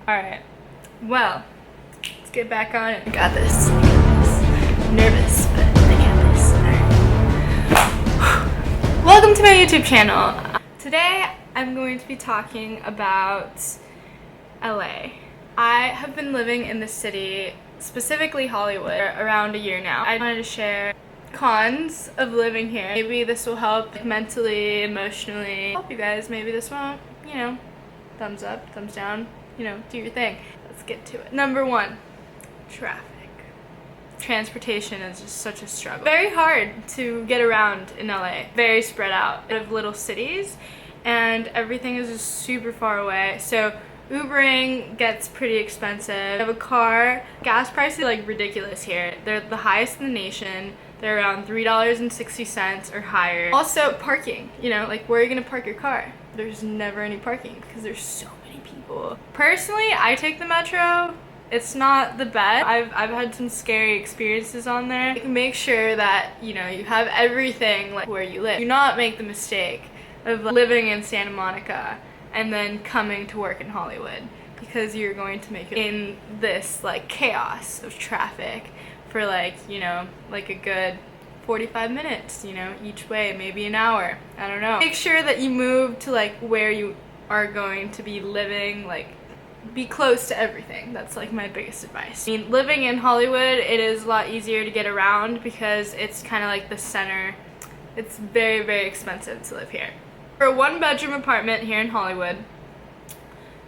Alright, well, let's get back on it. I got this. I got this. I'm nervous, but I got this. Welcome to my YouTube channel. Today, I'm going to be talking about LA. I have been living in the city, specifically Hollywood, around a year now. I wanted to share cons of living here. Maybe this will help mentally, emotionally, help you guys. Maybe this won't, thumbs up, thumbs down, do your thing. Let's get to it. Number one, traffic. Transportation is just such a struggle. Very hard to get around in LA. Very spread out of little cities, and everything is just super far away. So Ubering gets pretty expensive. I have a car. Gas prices are like ridiculous here. They're the highest in the nation. They're around $3.60 or higher. Also, parking. Like where are you gonna park your car? There's never any parking because there's so many people. Personally, I take the metro. It's not the best. I've had some scary experiences on there. Make sure that you have everything like where you live. Do not make the mistake of living in Santa Monica and then coming to work in Hollywood, because you're going to make it in this like chaos of traffic for like a good 45 minutes, each way, maybe an hour. I don't know. Make sure that you move to like where you are going to be living, like be close to everything. That's like my biggest advice. I mean, living in Hollywood, it is a lot easier to get around because it's kind of like the center. It's very, very expensive to live here. For a one-bedroom apartment here in Hollywood,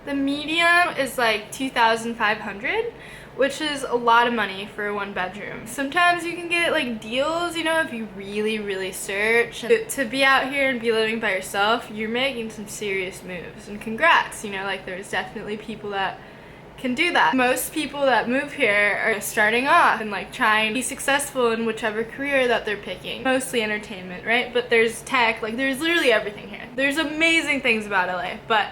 the median is like $2,500, which is a lot of money for a one-bedroom. Sometimes you can get like deals, if you really, really search. To be out here and be living by yourself, you're making some serious moves, and congrats, like there's definitely people that can do that. Most people that move here are starting off and like trying to be successful in whichever career that they're picking. Mostly entertainment, right? But there's tech, like there's literally everything here. There's amazing things about LA, but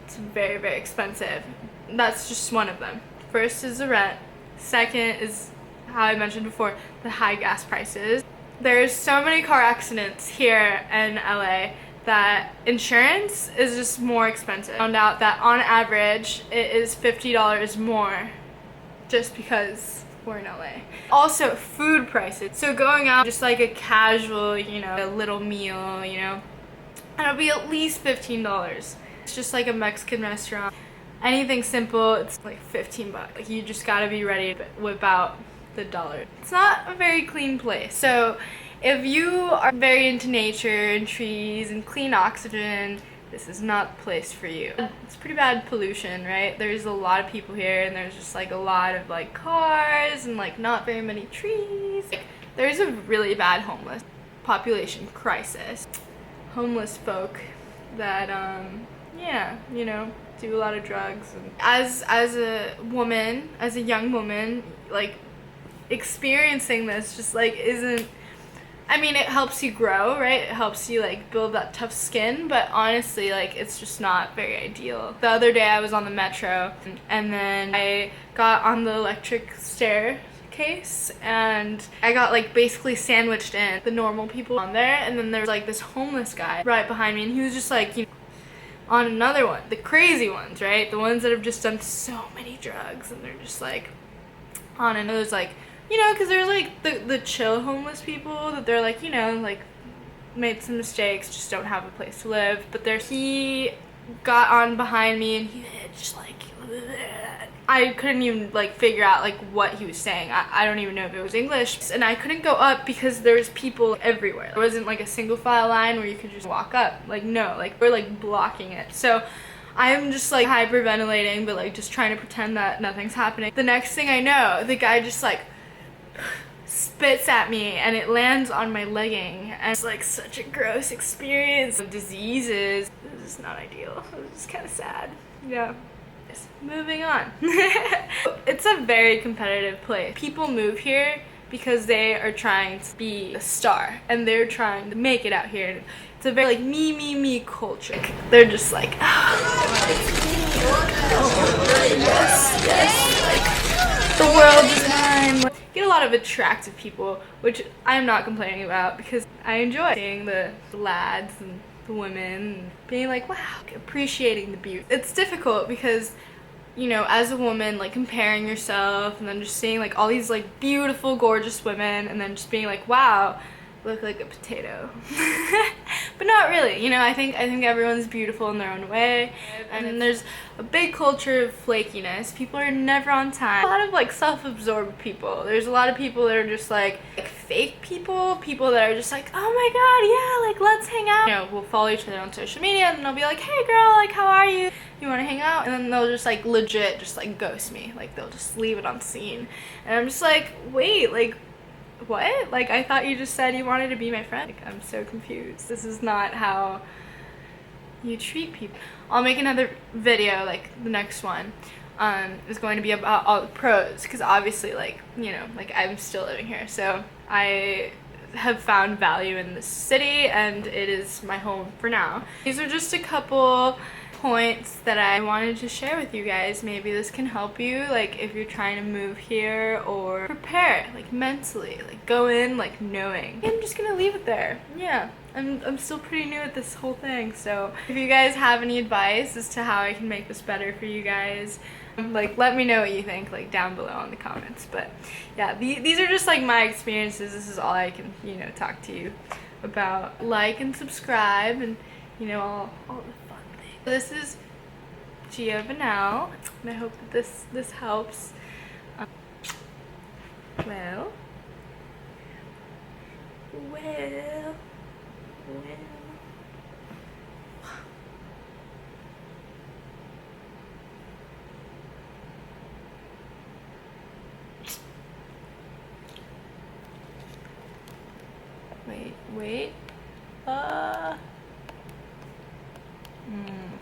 it's very, very expensive. That's just one of them. First is the rent. Second is, how I mentioned before, the high gas prices. There's so many car accidents here in LA that insurance is just more expensive. I found out that on average it is $50 more just because we're in LA. Also, food prices. So going out just like a casual, a little meal, it'll be at least $15. It's just like a Mexican restaurant. Anything simple, it's like 15 bucks. Like you just gotta be ready to whip out the dollar. It's not a very clean place. So if you are very into nature and trees and clean oxygen, this is not the place for you. It's pretty bad pollution, right? There's a lot of people here, and there's just like a lot of like cars and like not very many trees. There's a really bad homeless population crisis. Homeless folk that do a lot of drugs. And as a woman, as a young woman, like experiencing this just like isn't, it helps you grow, right? It helps you like build that tough skin, but honestly, like it's just not very ideal. The other day I was on the metro and then I got on the electric staircase and I got like basically sandwiched in the normal people on there, and then there's like this homeless guy right behind me, and he was just like, on another one, the crazy ones, right? The ones that have just done so many drugs, and they're just like on another, like, because there's like the chill homeless people that they're like, like made some mistakes, just don't have a place to live. But he got on behind me and he just like, I couldn't even like figure out like what he was saying. I don't even know if it was English, and I couldn't go up because there was people everywhere. There wasn't like a single file line where you could just walk up. Like no, like we're like blocking it. So I'm just like hyperventilating, but like just trying to pretend that nothing's happening. The next thing I know, the guy just like spits at me and it lands on my legging, and it's like such a gross experience of diseases. This is not ideal. It's kind of sad. Yeah. Moving on. It's a very competitive place. People move here because they are trying to be a star and they're trying to make it out here. It's a very like me culture. They're just like, yes, the world is mine. Get a lot of attractive people, which I'm not complaining about because I enjoy seeing the lads and the women and being like, wow, appreciating the beauty. It's difficult because you know, as a woman, like comparing yourself and then just seeing like all these like beautiful, gorgeous women and then just being like, wow, look like a potato. But not really, you know. I think everyone's beautiful in their own way, and there's a big culture of flakiness. People are never on time. A lot of like self-absorbed people. There's a lot of people that are just like fake people that are just like, oh my god, yeah, like let's hang out. You know, we'll follow each other on social media and they'll be like, hey girl, like how are you? You want to hang out? And then they'll just like legit just like ghost me. Like they'll just leave it on scene, and I'm just like, wait, like what? Like, I thought you just said you wanted to be my friend. Like, I'm so confused. This is not how you treat people. I'll make another video, like the next one is going to be about all the pros, because obviously, like, you know, like I'm still living here, so I have found value in this city and it is my home for now. These are just a couple points that I wanted to share with you guys. Maybe this can help you, like if you're trying to move here, or prepare like mentally, like go in like knowing. I'm just gonna leave it there. Yeah, I'm still pretty new at this whole thing, so if you guys have any advice as to how I can make this better for you guys, like let me know what you think, like down below in the comments. But yeah, these are just like my experiences. This is all I can, you know, talk to you about. Like and subscribe, and you know, all the fun things. This is Gia Vanel, and I hope that this helps. Well, well. Wait.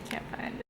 Can't find it.